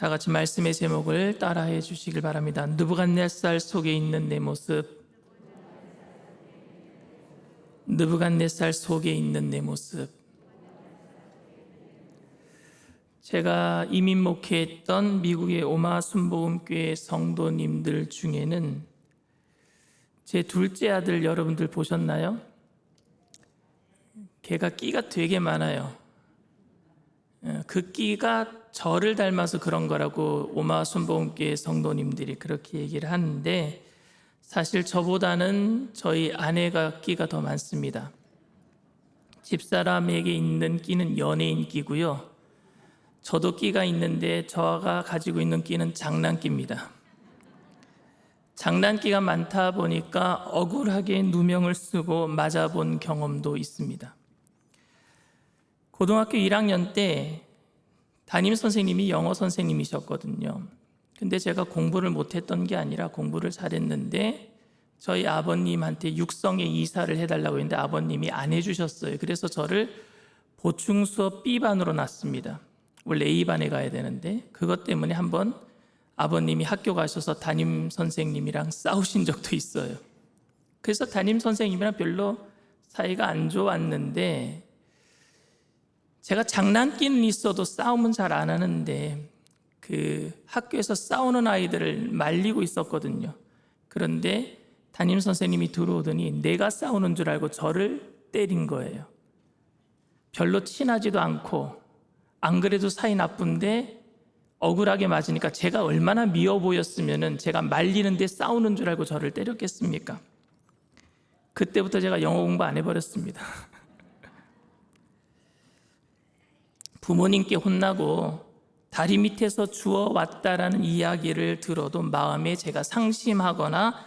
다 같이 말씀의 제목을 따라해 주시길 바랍니다. 느부갓네살 속에 있는 내 모습. 느부갓네살 속에 있는 내 모습. 제가 이민 목회했던 미국의 오마 순복음교회 성도님들 중에는 제 둘째 아들 여러분들 보셨나요? 걔가 끼가 되게 많아요. 그 끼가 저를 닮아서 그런 거라고 오마 순복음교회 성도님들이 그렇게 얘기를 하는데, 사실 저보다는 저희 아내가 끼가 더 많습니다. 집사람에게 있는 끼는 연예인 끼고요, 저도 끼가 있는데 저가 가지고 있는 끼는 장난기입니다. 장난기가 많다 보니까 억울하게 누명을 쓰고 맞아본 경험도 있습니다. 고등학교 1학년 때 담임 선생님이 영어 선생님이셨거든요. 근데 제가 공부를 못했던 게 아니라 공부를 잘했는데 저희 아버님한테 육성에 이사를 해달라고 했는데 아버님이 안 해주셨어요. 그래서 저를 보충 수업 B반으로 놨습니다. 원래 A반에 가야 되는데 그것 때문에 한번 아버님이 학교 가셔서 담임 선생님이랑 싸우신 적도 있어요. 그래서 담임 선생님이랑 별로 사이가 안 좋았는데, 제가 장난기는 있어도 싸움은 잘 안 하는데 그 학교에서 싸우는 아이들을 말리고 있었거든요. 그런데 담임 선생님이 들어오더니 내가 싸우는 줄 알고 저를 때린 거예요. 별로 친하지도 않고 안 그래도 사이 나쁜데 억울하게 맞으니까 제가 얼마나 미워 보였으면 제가 말리는데 싸우는 줄 알고 저를 때렸겠습니까? 그때부터 제가 영어 공부 안 해버렸습니다. 부모님께 혼나고 다리 밑에서 주워왔다라는 이야기를 들어도 마음에 제가 상심하거나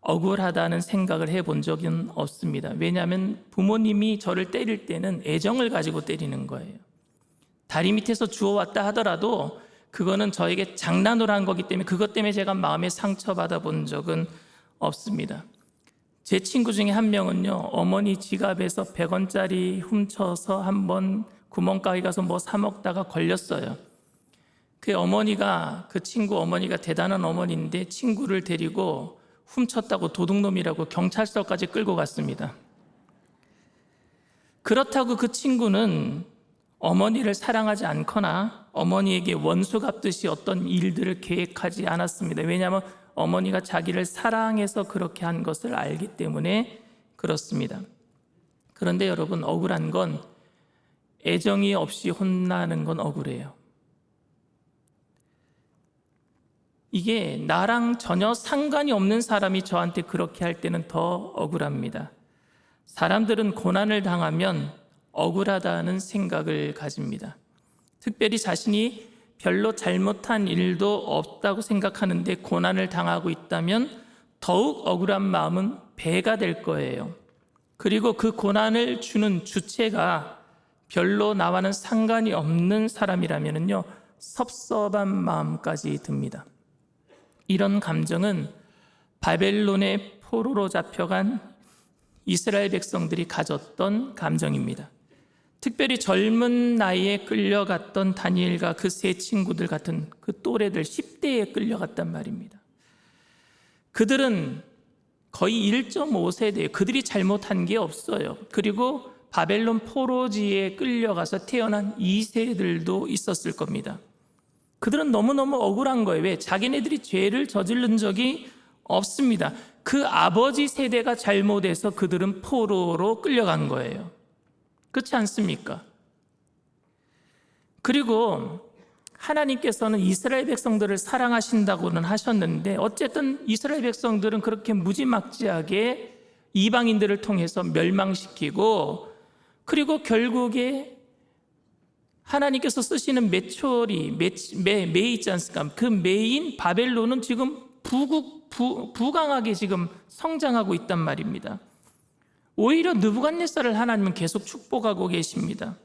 억울하다는 생각을 해본 적은 없습니다. 왜냐하면 부모님이 저를 때릴 때는 애정을 가지고 때리는 거예요. 다리 밑에서 주워왔다 하더라도 그거는 저에게 장난으로 한 거기 때문에 그것 때문에 제가 마음에 상처받아 본 적은 없습니다. 제 친구 중에 한 명은요, 어머니 지갑에서 100원짜리 훔쳐서 한번 구멍가게 가서 뭐 사 먹다가 걸렸어요. 그 친구 어머니가 대단한 어머니인데 친구를 데리고 훔쳤다고 도둑놈이라고 경찰서까지 끌고 갔습니다. 그렇다고 그 친구는 어머니를 사랑하지 않거나 어머니에게 원수 갚듯이 어떤 일들을 계획하지 않았습니다. 왜냐하면 어머니가 자기를 사랑해서 그렇게 한 것을 알기 때문에 그렇습니다. 그런데 여러분, 억울한 건 애정이 없이 혼나는 건 억울해요. 이게 나랑 전혀 상관이 없는 사람이 저한테 그렇게 할 때는 더 억울합니다. 사람들은 고난을 당하면 억울하다는 생각을 가집니다. 특별히 자신이 별로 잘못한 일도 없다고 생각하는데 고난을 당하고 있다면 더욱 억울한 마음은 배가 될 거예요. 그리고 그 고난을 주는 주체가 별로 나와는 상관이 없는 사람이라면요, 섭섭한 마음까지 듭니다. 이런 감정은 바벨론의 포로로 잡혀간 이스라엘 백성들이 가졌던 감정입니다. 특별히 젊은 나이에 끌려갔던 다니엘과 그 세 친구들 같은 그 또래들 10대에 끌려갔단 말입니다. 그들은 거의 1.5세대예요. 그들이 잘못한 게 없어요. 그리고 바벨론 포로지에 끌려가서 태어난 2세들도 있었을 겁니다. 그들은 너무너무 억울한 거예요. 왜? 자기네들이 죄를 저지른 적이 없습니다. 그 아버지 세대가 잘못해서 그들은 포로로 끌려간 거예요. 그렇지 않습니까? 그리고 하나님께서는 이스라엘 백성들을 사랑하신다고는 하셨는데 어쨌든 이스라엘 백성들은 그렇게 무지막지하게 이방인들을 통해서 멸망시키고, 그리고 결국에 하나님께서 쓰시는 매 있지 않습니까? 그 매인 바벨론은 지금 부강하게 지금 성장하고 있단 말입니다. 오히려 느부갓네살을 하나님은 계속 축복하고 계십니다.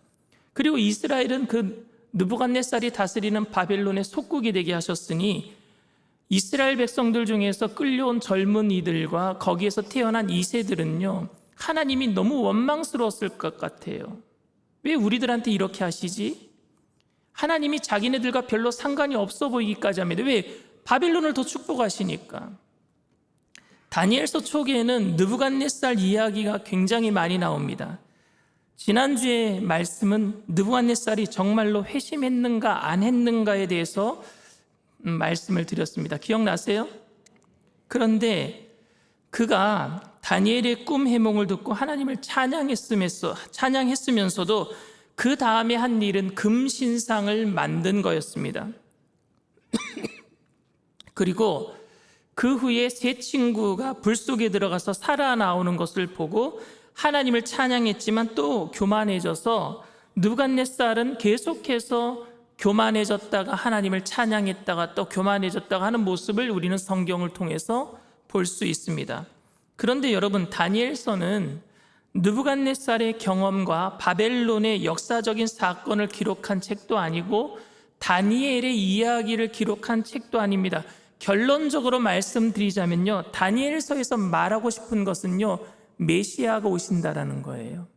그리고 이스라엘은 그 느부갓네살이 다스리는 바벨론의 속국이 되게 하셨으니 이스라엘 백성들 중에서 끌려온 젊은이들과 거기에서 태어난 2세들은요, 하나님이 너무 원망스러웠을 것 같아요. 왜 우리들한테 이렇게 하시지? 하나님이 자기네들과 별로 상관이 없어 보이기까지 합니다. 왜? 바벨론을 더 축복하시니까. 다니엘서 초기에는 느부갓네살 이야기가 굉장히 많이 나옵니다. 지난주에 말씀은 느부갓네살이 정말로 회심했는가 안 했는가에 대해서 말씀을 드렸습니다. 기억나세요? 그런데 그가 다니엘의 꿈 해몽을 듣고 하나님을 찬양했으면서도 그 다음에 한 일은 금신상을 만든 거였습니다. 그리고 그 후에 세 친구가 불 속에 들어가서 살아나오는 것을 보고 하나님을 찬양했지만 또 교만해져서 느부갓네살은 계속해서 교만해졌다가 하나님을 찬양했다가 또 교만해졌다가 하는 모습을 우리는 성경을 통해서 볼 수 있습니다. 그런데 여러분, 다니엘서는 느부갓네살의 경험과 바벨론의 역사적인 사건을 기록한 책도 아니고 다니엘의 이야기를 기록한 책도 아닙니다. 결론적으로 말씀드리자면요, 다니엘서에서 말하고 싶은 것은요, 메시아가 오신다라는 거예요.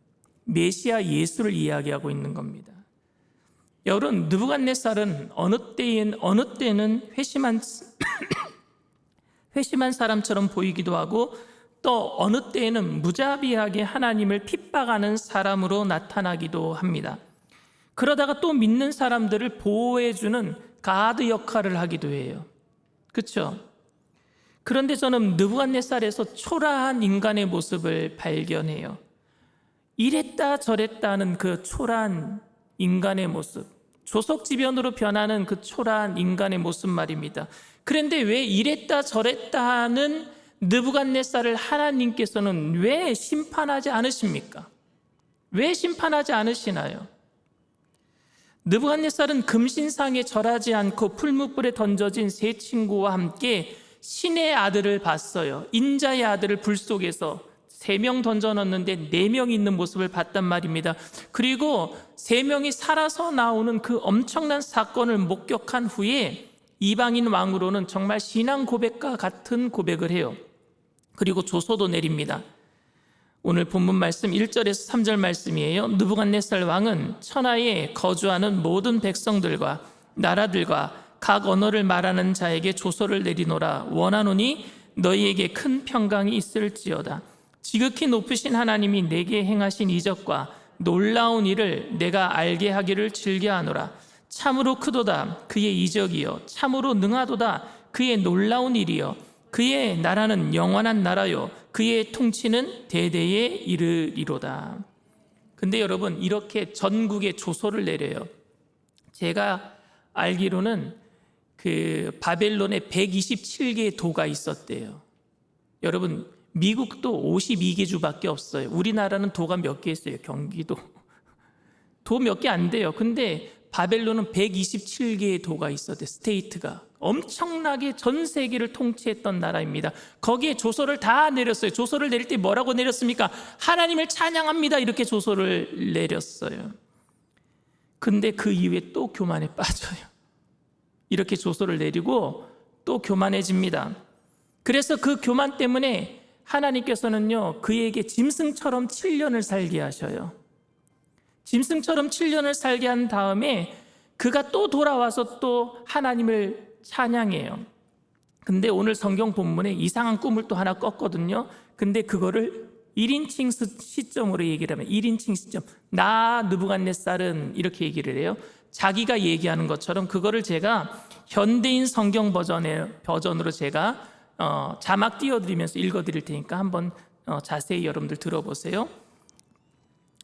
메시아 예수를 이야기하고 있는 겁니다. 여러분, 느부갓네살은 어느 때는 회심한 사람처럼 보이기도 하고 또 어느 때에는 무자비하게 하나님을 핍박하는 사람으로 나타나기도 합니다. 그러다가 또 믿는 사람들을 보호해주는 가드 역할을 하기도 해요. 그렇죠? 그런데 저는 느부갓네살에서 초라한 인간의 모습을 발견해요. 이랬다 저랬다 하는 그 초라한 인간의 모습, 조석지변으로 변하는 그 초라한 인간의 모습 말입니다. 그런데 왜 이랬다 저랬다 하는 느부갓네살을 하나님께서는 왜 심판하지 않으십니까? 왜 심판하지 않으시나요? 느부갓네살은 금신상에 절하지 않고 풀무불에 던져진 세 친구와 함께 신의 아들을 봤어요. 인자의 아들을 불 속에서 3명 던져넣었는데 4명이 있는 모습을 봤단 말입니다. 그리고 3명이 살아서 나오는 그 엄청난 사건을 목격한 후에 이방인 왕으로는 정말 신앙 고백과 같은 고백을 해요. 그리고 조소도 내립니다. 오늘 본문 말씀 1절에서 3절 말씀이에요. 느부갓네살 왕은 천하에 거주하는 모든 백성들과 나라들과 각 언어를 말하는 자에게 조소를 내리노라. 원하노니 너희에게 큰 평강이 있을지어다. 지극히 높으신 하나님이 내게 행하신 이적과 놀라운 일을 내가 알게 하기를 즐겨하노라. 참으로 크도다 그의 이적이요 참으로 능하도다 그의 놀라운 일이요 그의 나라는 영원한 나라요 그의 통치는 대대에 이르리로다. 근데 여러분, 이렇게 전국에 조소를 내려요. 제가 알기로는 그 바벨론에 127개의 도가 있었대요. 여러분, 미국도 52개 주밖에 없어요. 우리나라는 도가 몇 개 있어요? 경기도 도 몇 개 안 돼요. 근데 바벨론은 127개의 도가 있었대요. 스테이트가 엄청나게 전 세계를 통치했던 나라입니다. 거기에 조서를 다 내렸어요. 조서를 내릴 때 뭐라고 내렸습니까? 하나님을 찬양합니다, 이렇게 조서를 내렸어요. 근데 그 이후에 또 교만에 빠져요. 이렇게 조서를 내리고 또 교만해집니다. 그래서 그 교만 때문에 하나님께서는요, 그에게 짐승처럼 7년을 살게 하셔요. 짐승처럼 7년을 살게 한 다음에 그가 또 돌아와서 또 하나님을 찬양해요. 근데 오늘 성경 본문에 이상한 꿈을 또 하나 꿨거든요. 근데 그거를 1인칭 시점으로 얘기를 하면 1인칭 시점, 나 느부갓네살은 이렇게 얘기를 해요. 자기가 얘기하는 것처럼 그거를 제가 현대인 성경 버전으로 제가 자막 띄워드리면서 읽어드릴 테니까 한번 자세히 여러분들 들어보세요.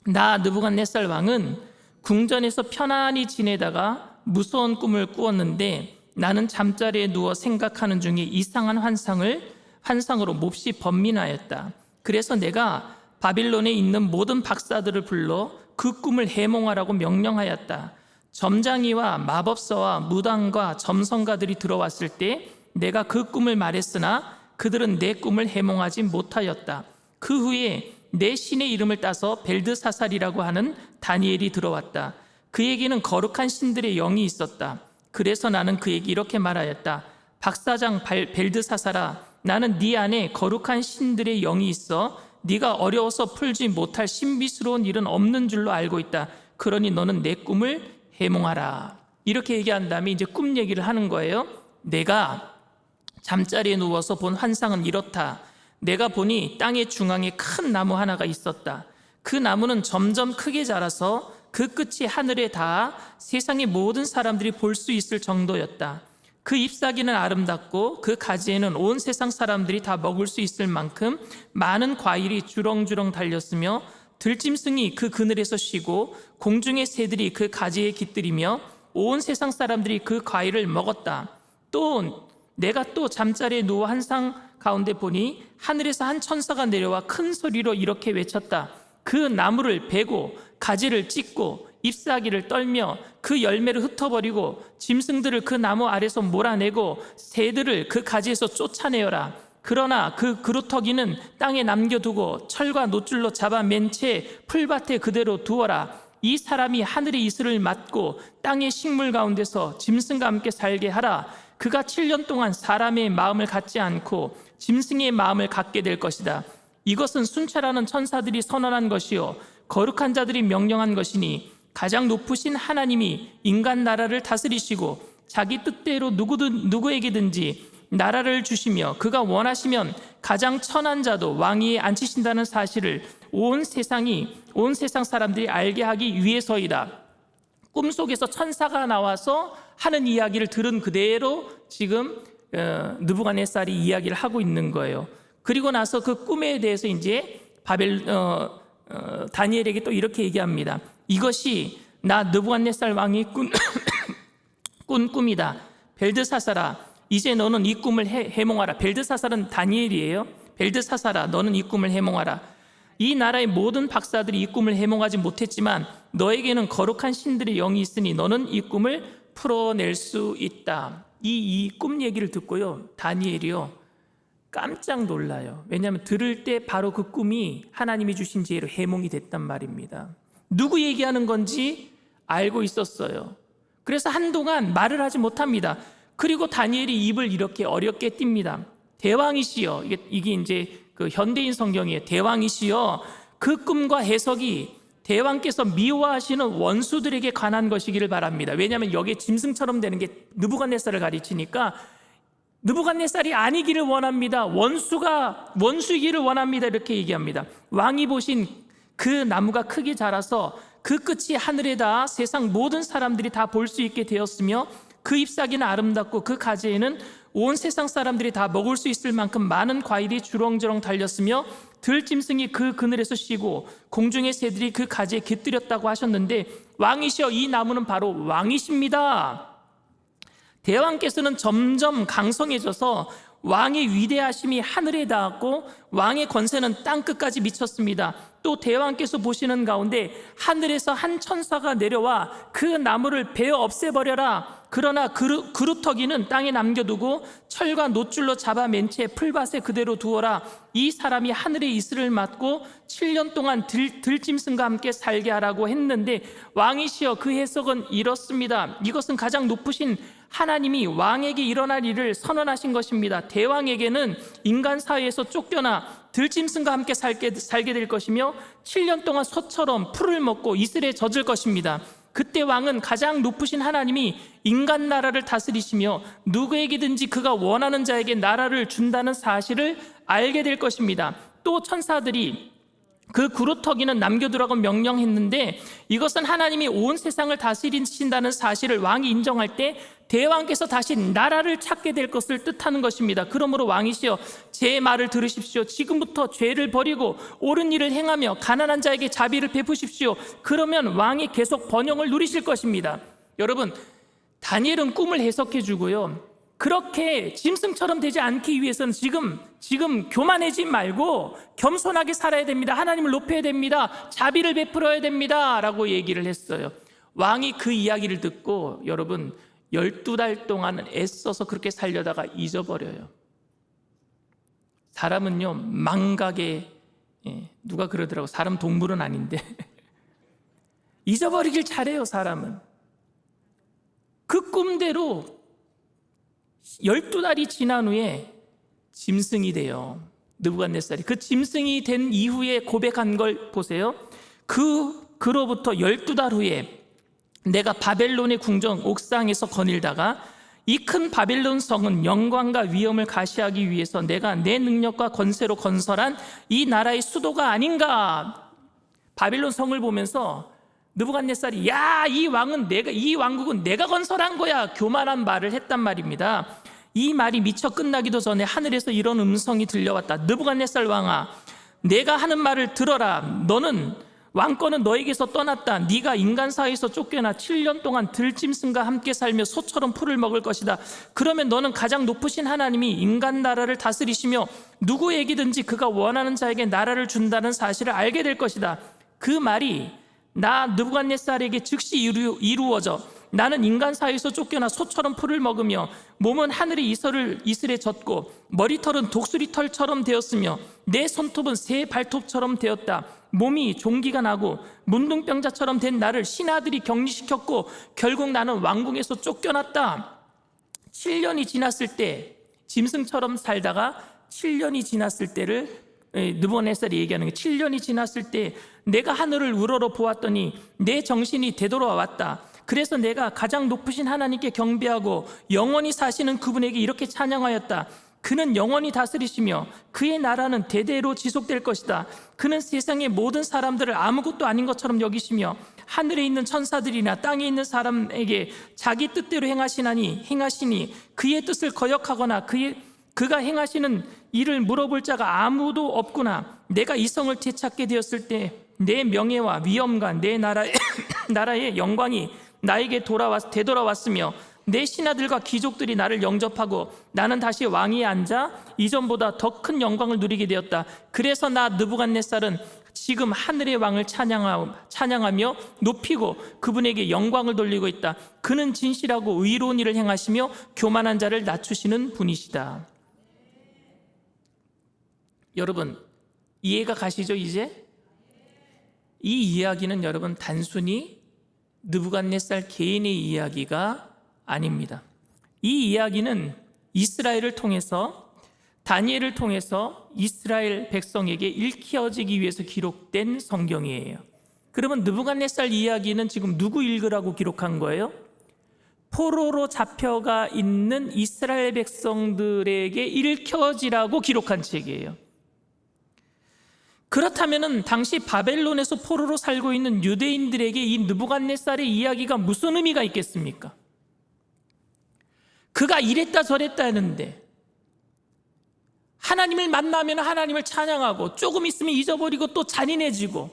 나 느부갓네살 왕은 궁전에서 편안히 지내다가 무서운 꿈을 꾸었는데 나는 잠자리에 누워 생각하는 중에 이상한 환상으로 몹시 번민하였다. 그래서 내가 바빌론에 있는 모든 박사들을 불러 그 꿈을 해몽하라고 명령하였다. 점장이와 마법사와 무당과 점성가들이 들어왔을 때 내가 그 꿈을 말했으나 그들은 내 꿈을 해몽하지 못하였다. 그 후에 내 신의 이름을 따서 벨드사살이라고 하는 다니엘이 들어왔다. 그에게는 거룩한 신들의 영이 있었다. 그래서 나는 그에게 이렇게 말하였다. 박사장 벨드사살아, 나는 네 안에 거룩한 신들의 영이 있어 네가 어려워서 풀지 못할 신비스러운 일은 없는 줄로 알고 있다. 그러니 너는 내 꿈을 해몽하라. 이렇게 얘기한 다음에 이제 꿈 얘기를 하는 거예요. 내가 잠자리에 누워서 본 환상은 이렇다. 내가 보니 땅의 중앙에 큰 나무 하나가 있었다. 그 나무는 점점 크게 자라서 그 끝이 하늘에 닿아 세상의 모든 사람들이 볼 수 있을 정도였다. 그 잎사귀는 아름답고 그 가지에는 온 세상 사람들이 다 먹을 수 있을 만큼 많은 과일이 주렁주렁 달렸으며 들짐승이 그 그늘에서 쉬고 공중의 새들이 그 가지에 깃들이며 온 세상 사람들이 그 과일을 먹었다. 또 내가 또 잠자리에 누워 환상 가운데 보니 하늘에서 한 천사가 내려와 큰 소리로 이렇게 외쳤다. 그 나무를 베고 가지를 찢고 잎사귀를 떨며 그 열매를 흩어버리고 짐승들을 그 나무 아래서 몰아내고 새들을 그 가지에서 쫓아내어라. 그러나 그 그루터기는 땅에 남겨두고 철과 노줄로 잡아맨 채 풀밭에 그대로 두어라. 이 사람이 하늘의 이슬을 맡고 땅의 식물 가운데서 짐승과 함께 살게 하라. 그가 7년 동안 사람의 마음을 갖지 않고 짐승의 마음을 갖게 될 것이다. 이것은 순찰하는 천사들이 선언한 것이요 거룩한 자들이 명령한 것이니 가장 높으신 하나님이 인간 나라를 다스리시고 자기 뜻대로 누구에게든지 나라를 주시며 그가 원하시면 가장 천한 자도 왕위에 앉히신다는 사실을 온 세상 사람들이 알게 하기 위해서이다. 꿈속에서 천사가 나와서 하는 이야기를 들은 그대로 지금 느부갓네살이 이야기를 하고 있는 거예요. 그리고 나서 그 꿈에 대해서 이제 다니엘에게 또 이렇게 얘기합니다. 이것이 나 느부갓네살 왕이 꾼 꿈이다. 벨드사살아, 이제 너는 이 꿈을 해몽하라. 벨드사살은 다니엘이에요. 벨드사살아, 너는 이 꿈을 해몽하라. 이 나라의 모든 박사들이 이 꿈을 해몽하지 못했지만 너에게는 거룩한 신들의 영이 있으니 너는 이 꿈을 풀어낼 수 있다. 이 꿈 얘기를 듣고요, 다니엘이요 깜짝 놀라요. 왜냐하면 들을 때 바로 그 꿈이 하나님이 주신 지혜로 해몽이 됐단 말입니다. 누구 얘기하는 건지 알고 있었어요. 그래서 한동안 말을 하지 못합니다. 그리고 다니엘이 입을 이렇게 어렵게 띱니다. 대왕이시여, 이게 이제 그 현대인 성경이에요. 대왕이시여, 그 꿈과 해석이 대왕께서 미워하시는 원수들에게 관한 것이기를 바랍니다. 왜냐하면 여기에 짐승처럼 되는 게 느부갓네살을 가리치니까 느부갓네살이 아니기를 원합니다. 원수이기를 원합니다. 이렇게 얘기합니다. 왕이 보신 그 나무가 크게 자라서 그 끝이 하늘에 닿아 세상 모든 사람들이 다 볼 수 있게 되었으며 그 잎사귀는 아름답고 그 가지에는 온 세상 사람들이 다 먹을 수 있을 만큼 많은 과일이 주렁주렁 달렸으며 들짐승이 그 그늘에서 쉬고 공중의 새들이 그 가지에 깃들였다고 하셨는데 왕이시여, 이 나무는 바로 왕이십니다. 대왕께서는 점점 강성해져서 왕의 위대하심이 하늘에 닿았고 왕의 권세는 땅끝까지 미쳤습니다. 또 대왕께서 보시는 가운데 하늘에서 한 천사가 내려와 그 나무를 베어 없애버려라. 그러나 그루터기는 땅에 남겨두고 철과 노줄로 잡아맨 채 풀밭에 그대로 두어라. 이 사람이 하늘의 이슬을 맡고 7년 동안 들짐승과 함께 살게 하라고 했는데 왕이시여, 그 해석은 이렇습니다. 이것은 가장 높으신 하나님이 왕에게 일어날 일을 선언하신 것입니다. 대왕에게는 인간 사회에서 쫓겨나 들짐승과 함께 살게 될 것이며 7년 동안 소처럼 풀을 먹고 이슬에 젖을 것입니다. 그때 왕은 가장 높으신 하나님이 인간 나라를 다스리시며 누구에게든지 그가 원하는 자에게 나라를 준다는 사실을 알게 될 것입니다. 또 천사들이 그 그루터기는 남겨두라고 명령했는데 이것은 하나님이 온 세상을 다스리신다는 사실을 왕이 인정할 때 대왕께서 다시 나라를 찾게 될 것을 뜻하는 것입니다. 그러므로 왕이시여, 제 말을 들으십시오. 지금부터 죄를 버리고 옳은 일을 행하며 가난한 자에게 자비를 베푸십시오. 그러면 왕이 계속 번영을 누리실 것입니다. 여러분, 다니엘은 꿈을 해석해 주고요, 그렇게 짐승처럼 되지 않기 위해서는 지금 교만해지 말고 겸손하게 살아야 됩니다. 하나님을 높여야 됩니다. 자비를 베풀어야 됩니다. 라고 얘기를 했어요. 왕이 그 이야기를 듣고 여러분 12달 동안 애써서 그렇게 살려다가 잊어버려요. 사람은요 망각에, 누가 그러더라고, 사람 동물은 아닌데 잊어버리길 잘해요. 사람은 그 꿈대로 12달이 지난 후에 짐승이 돼요. 느부갓네살이 그 짐승이 된 이후에 고백한 걸 보세요. 그로부터 12달 후에 내가 바벨론의 궁정 옥상에서 거닐다가 이 큰 바벨론 성은 영광과 위엄을 가시하기 위해서 내가 내 능력과 권세로 건설한 이 나라의 수도가 아닌가. 바벨론 성을 보면서 느부갓네살이 이 왕국은 내가 건설한 거야, 교만한 말을 했단 말입니다. 이 말이 미처 끝나기도 전에 하늘에서 이런 음성이 들려왔다. 느부갓네살 왕아, 내가 하는 말을 들어라. 너는 왕권은 너에게서 떠났다. 네가 인간 사이에서 쫓겨나 7년 동안 들짐승과 함께 살며 소처럼 풀을 먹을 것이다. 그러면 너는 가장 높으신 하나님이 인간 나라를 다스리시며 누구에게든지 그가 원하는 자에게 나라를 준다는 사실을 알게 될 것이다. 그 말이 나 느부갓네살에게 즉시 이루어져 나는 인간 사이에서 쫓겨나 소처럼 풀을 먹으며 몸은 하늘의 이슬에 젖고 머리털은 독수리털처럼 되었으며 내 손톱은 새 발톱처럼 되었다. 몸이 종기가 나고 문둥병자처럼 된 나를 신하들이 격리시켰고 결국 나는 왕궁에서 쫓겨났다. 7년이 지났을 때, 짐승처럼 살다가 7년이 지났을 때를 느부갓네살이 얘기하는 게, 7년이 지났을 때 내가 하늘을 우러러 보았더니 내 정신이 되돌아왔다. 그래서 내가 가장 높으신 하나님께 경배하고 영원히 사시는 그분에게 이렇게 찬양하였다. 그는 영원히 다스리시며 그의 나라는 대대로 지속될 것이다. 그는 세상의 모든 사람들을 아무것도 아닌 것처럼 여기시며 하늘에 있는 천사들이나 땅에 있는 사람에게 자기 뜻대로 행하시니 그의 뜻을 거역하거나 그가 행하시는 일을 물어볼 자가 아무도 없구나. 내가 이 성을 되찾게 되었을 때 내 명예와 위엄과 내 나라의 영광이 나에게 되돌아왔으며 내 신하들과 귀족들이 나를 영접하고 나는 다시 왕위에 앉아 이전보다 더 큰 영광을 누리게 되었다. 그래서 나 느부갓네살은 지금 하늘의 왕을 찬양하며 높이고 그분에게 영광을 돌리고 있다. 그는 진실하고 의로운 일을 행하시며 교만한 자를 낮추시는 분이시다. 여러분, 이해가 가시죠? 이제 이 이야기는 여러분 단순히 느부갓네살 개인의 이야기가 아닙니다. 이 이야기는 이스라엘을 통해서, 다니엘을 통해서 이스라엘 백성에게 읽혀지기 위해서 기록된 성경이에요. 그러면 느부갓네살 이야기는 지금 누구 읽으라고 기록한 거예요? 포로로 잡혀가 있는 이스라엘 백성들에게 읽혀지라고 기록한 책이에요. 그렇다면 당시 바벨론에서 포로로 살고 있는 유대인들에게 이 느부갓네살의 이야기가 무슨 의미가 있겠습니까? 그가 이랬다 저랬다 했는데 하나님을 만나면 하나님을 찬양하고 조금 있으면 잊어버리고 또 잔인해지고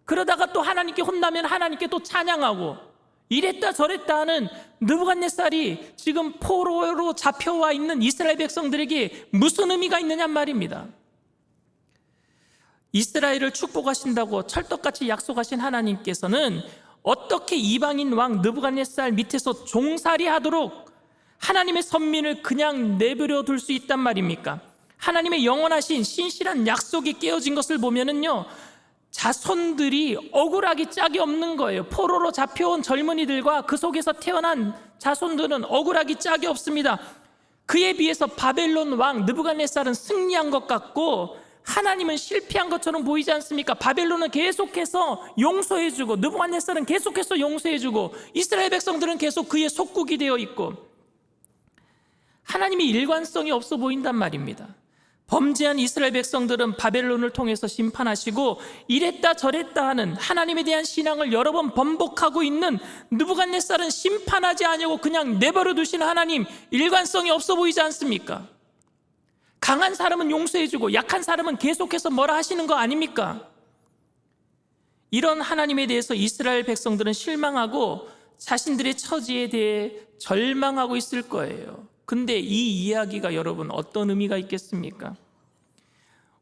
그러다가 또 하나님께 혼나면 하나님께 또 찬양하고 이랬다 저랬다 하는 느부갓네살이 지금 포로로 잡혀와 있는 이스라엘 백성들에게 무슨 의미가 있느냐 말입니다. 이스라엘을 축복하신다고 찰떡같이 약속하신 하나님께서는 어떻게 이방인 왕 느부갓네살 밑에서 종살이 하도록 하나님의 선민을 그냥 내버려 둘 수 있단 말입니까? 하나님의 영원하신 신실한 약속이 깨어진 것을 보면은요, 자손들이 억울하기 짝이 없는 거예요. 포로로 잡혀온 젊은이들과 그 속에서 태어난 자손들은 억울하기 짝이 없습니다. 그에 비해서 바벨론 왕 느부갓네살은 승리한 것 같고 하나님은 실패한 것처럼 보이지 않습니까? 바벨론은 계속해서 용서해주고 느부갓네살은 계속해서 용서해주고 이스라엘 백성들은 계속 그의 속국이 되어 있고 하나님이 일관성이 없어 보인단 말입니다. 범죄한 이스라엘 백성들은 바벨론을 통해서 심판하시고 이랬다 저랬다 하는 하나님에 대한 신앙을 여러 번 번복하고 있는 느부갓네살은 심판하지 아니하고 그냥 내버려 두시는 하나님, 일관성이 없어 보이지 않습니까? 강한 사람은 용서해주고 약한 사람은 계속해서 뭐라 하시는 거 아닙니까? 이런 하나님에 대해서 이스라엘 백성들은 실망하고 자신들의 처지에 대해 절망하고 있을 거예요. 근데 이 이야기가 여러분 어떤 의미가 있겠습니까?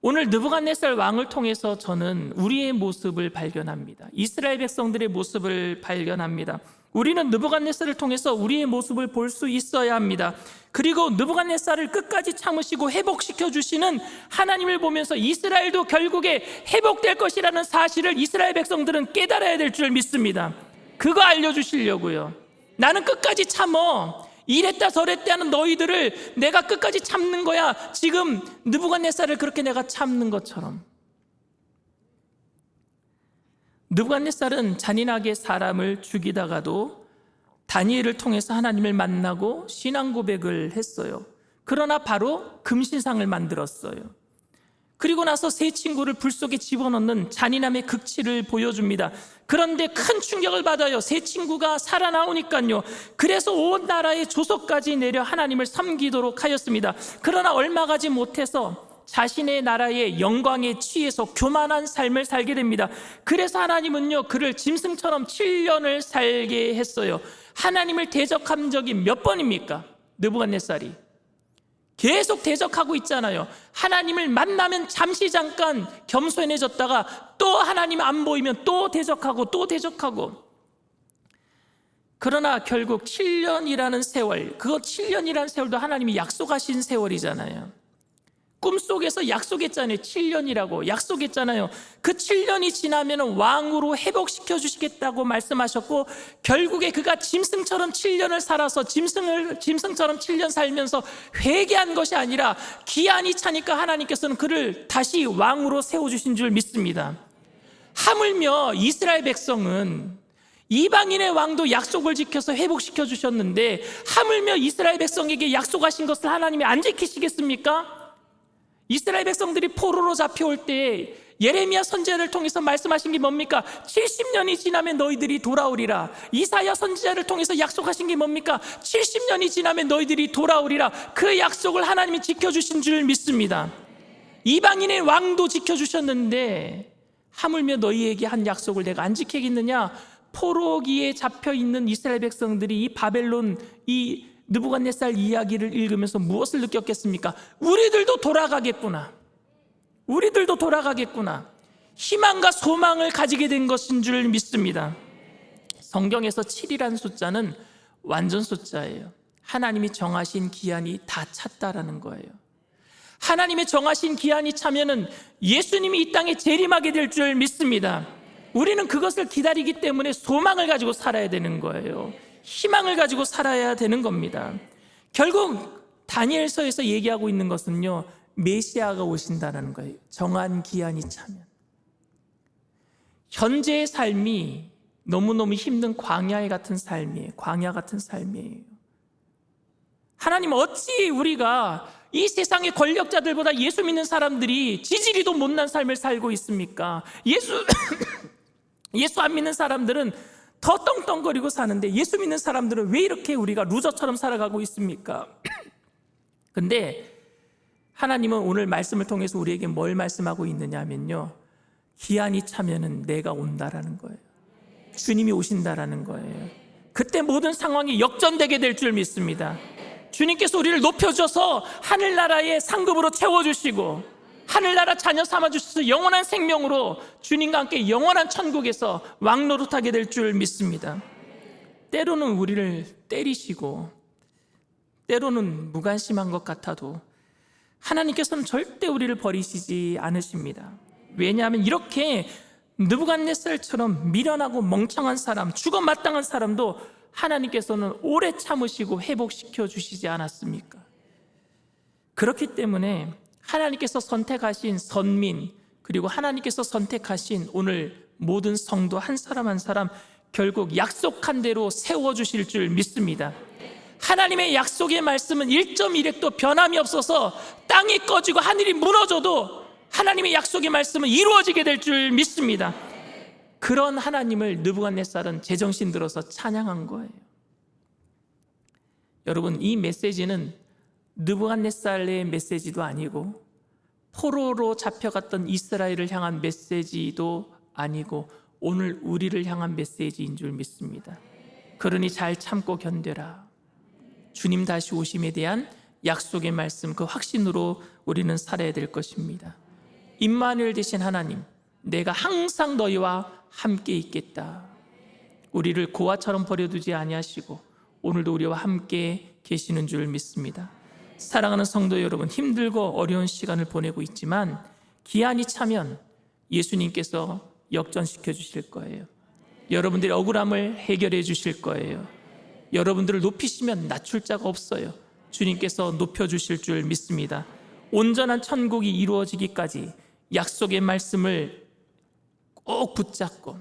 오늘 느부갓네살 왕을 통해서 저는 우리의 모습을 발견합니다. 이스라엘 백성들의 모습을 발견합니다. 우리는 느부갓네살을 통해서 우리의 모습을 볼 수 있어야 합니다. 그리고 느부갓네살을 끝까지 참으시고 회복시켜 주시는 하나님을 보면서 이스라엘도 결국에 회복될 것이라는 사실을 이스라엘 백성들은 깨달아야 될 줄 믿습니다. 그거 알려주시려고요. 나는 끝까지 참어. 이랬다 저랬다 하는 너희들을 내가 끝까지 참는 거야. 지금 느부갓네살을 그렇게 내가 참는 것처럼. 느부갓네살은 잔인하게 사람을 죽이다가도 다니엘을 통해서 하나님을 만나고 신앙 고백을 했어요. 그러나 바로 금신상을 만들었어요. 그리고 나서 세 친구를 불 속에 집어넣는 잔인함의 극치를 보여줍니다. 그런데 큰 충격을 받아요. 세 친구가 살아나오니까요. 그래서 온 나라의 조석까지 내려 하나님을 섬기도록 하였습니다. 그러나 얼마 가지 못해서 자신의 나라의 영광에 취해서 교만한 삶을 살게 됩니다. 그래서 하나님은요, 그를 짐승처럼 7년을 살게 했어요. 하나님을 대적한 적이 몇 번입니까? 느부갓네살이 계속 대적하고 있잖아요. 하나님을 만나면 잠시 잠깐 겸손해졌다가 또 하나님 안 보이면 또 대적하고 또 대적하고. 그러나 결국 7년이라는 세월, 그거 7년이라는 세월도 하나님이 약속하신 세월이잖아요. 꿈속에서 약속했잖아요. 7년이라고 약속했잖아요. 그 7년이 지나면 왕으로 회복시켜 주시겠다고 말씀하셨고, 결국에 그가 짐승처럼 7년을 살아서 짐승처럼 7년 살면서 회개한 것이 아니라 기한이 차니까 하나님께서는 그를 다시 왕으로 세워주신 줄 믿습니다. 하물며 이스라엘 백성은 이방인의 왕도 약속을 지켜서 회복시켜 주셨는데, 하물며 이스라엘 백성에게 약속하신 것을 하나님이 안 지키시겠습니까? 이스라엘 백성들이 포로로 잡혀올 때 예레미야 선지자를 통해서 말씀하신 게 뭡니까? 70년이 지나면 너희들이 돌아오리라. 이사야 선지자를 통해서 약속하신 게 뭡니까? 70년이 지나면 너희들이 돌아오리라. 그 약속을 하나님이 지켜주신 줄 믿습니다. 이방인의 왕도 지켜주셨는데 하물며 너희에게 한 약속을 내가 안 지키겠느냐? 포로기에 잡혀있는 이스라엘 백성들이 이 바벨론, 이 느부갓네살 이야기를 읽으면서 무엇을 느꼈겠습니까? 우리들도 돌아가겠구나. 우리들도 돌아가겠구나. 희망과 소망을 가지게 된 것인 줄 믿습니다. 성경에서 7이라는 숫자는 완전 숫자예요. 하나님이 정하신 기한이 다 찼다라는 거예요. 하나님의 정하신 기한이 차면은 예수님이 이 땅에 재림하게 될 줄 믿습니다. 우리는 그것을 기다리기 때문에 소망을 가지고 살아야 되는 거예요. 희망을 가지고 살아야 되는 겁니다. 결국 다니엘서에서 얘기하고 있는 것은요, 메시아가 오신다는 거예요. 정한 기한이 차면. 현재의 삶이 너무너무 힘든 광야 같은 삶이에요. 하나님, 어찌 우리가 이 세상의 권력자들보다 예수 믿는 사람들이 지지리도 못난 삶을 살고 있습니까? 예수 안 믿는 사람들은 더 떵떵거리고 사는데 예수 믿는 사람들은 왜 이렇게 우리가 루저처럼 살아가고 있습니까? 근데 하나님은 오늘 말씀을 통해서 우리에게 뭘 말씀하고 있느냐 하면요, 기한이 차면은 내가 온다라는 거예요. 주님이 오신다라는 거예요. 그때 모든 상황이 역전되게 될 줄 믿습니다. 주님께서 우리를 높여줘서 하늘나라의 상급으로 채워주시고, 하늘나라 자녀 삼아주셔서 영원한 생명으로 주님과 함께 영원한 천국에서 왕노릇하게 될 줄 믿습니다. 때로는 우리를 때리시고 때로는 무관심한 것 같아도 하나님께서는 절대 우리를 버리시지 않으십니다. 왜냐하면 이렇게 느부갓네살처럼 미련하고 멍청한 사람, 죽어 마땅한 사람도 하나님께서는 오래 참으시고 회복시켜 주시지 않았습니까? 그렇기 때문에 하나님께서 선택하신 선민, 그리고 하나님께서 선택하신 오늘 모든 성도 한 사람 한 사람 결국 약속한 대로 세워주실 줄 믿습니다. 하나님의 약속의 말씀은 1.1획도 변함이 없어서 땅이 꺼지고 하늘이 무너져도 하나님의 약속의 말씀은 이루어지게 될 줄 믿습니다. 그런 하나님을 느부갓네살은 제정신 들어서 찬양한 거예요. 여러분, 이 메시지는 느부갓네살의 메시지도 아니고 포로로 잡혀갔던 이스라엘을 향한 메시지도 아니고 오늘 우리를 향한 메시지인 줄 믿습니다. 그러니 잘 참고 견뎌라. 주님 다시 오심에 대한 약속의 말씀, 그 확신으로 우리는 살아야 될 것입니다. 임마누엘 되신 하나님, 내가 항상 너희와 함께 있겠다. 우리를 고아처럼 버려두지 아니하시고 오늘도 우리와 함께 계시는 줄 믿습니다. 사랑하는 성도 여러분, 힘들고 어려운 시간을 보내고 있지만 기한이 차면 예수님께서 역전시켜 주실 거예요. 여러분들의 억울함을 해결해 주실 거예요. 여러분들을 높이시면 낮출 자가 없어요. 주님께서 높여주실 줄 믿습니다. 온전한 천국이 이루어지기까지 약속의 말씀을 꼭 붙잡고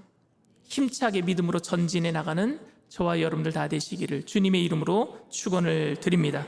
힘차게 믿음으로 전진해 나가는 저와 여러분들 다 되시기를 주님의 이름으로 축원을 드립니다.